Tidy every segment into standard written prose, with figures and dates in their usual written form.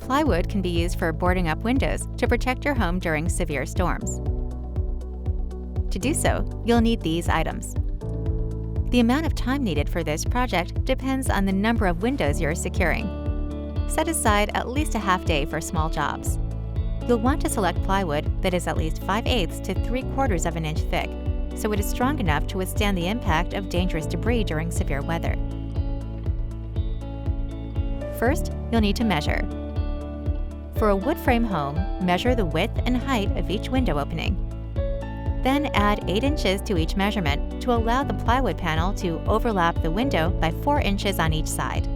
Plywood can be used for boarding up windows to protect your home during severe storms. To do so, you'll need these items. The amount of time needed for this project depends on the number of windows you're securing. Set aside at least a half day for small jobs. You'll want to select plywood that is at least 5/8 to 3/4 of an inch thick, so it is strong enough to withstand the impact of dangerous debris during severe weather. First, you'll need to measure. For a wood frame home, measure the width and height of each window opening. Then add 8 inches to each measurement to allow the plywood panel to overlap the window by 4 inches on each side.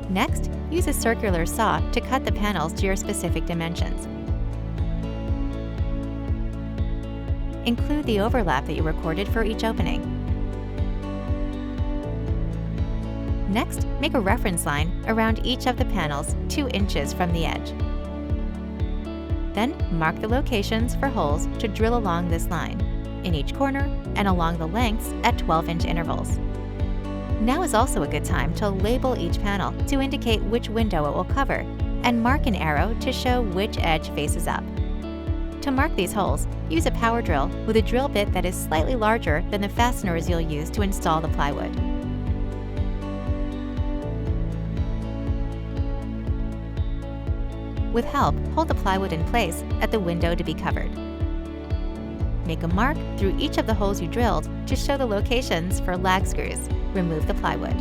Next, use a circular saw to cut the panels to your specific dimensions. Include the overlap that you recorded for each opening. Next, make a reference line around each of the panels 2 inches from the edge. Then, mark the locations for holes to drill along this line, in each corner and along the lengths at 12-inch intervals. Now is also a good time to label each panel to indicate which window it will cover, and mark an arrow to show which edge faces up. To mark these holes, use a power drill with a drill bit that is slightly larger than the fasteners you'll use to install the plywood. With help, hold the plywood in place at the window to be covered. Make a mark through each of the holes you drilled to show the locations for lag screws. Remove the plywood.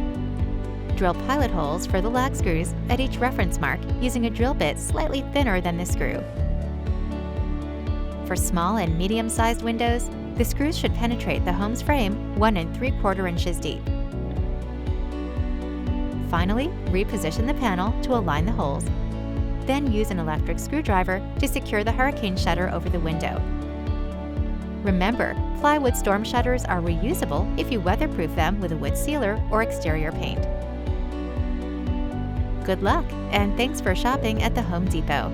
Drill pilot holes for the lag screws at each reference mark using a drill bit slightly thinner than the screw. For small and medium-sized windows, the screws should penetrate the home's frame 1 3/4 inches deep. Finally, reposition the panel to align the holes. Then use an electric screwdriver to secure the hurricane shutter over the window. Remember, plywood storm shutters are reusable if you weatherproof them with a wood sealer or exterior paint. Good luck, and thanks for shopping at the Home Depot.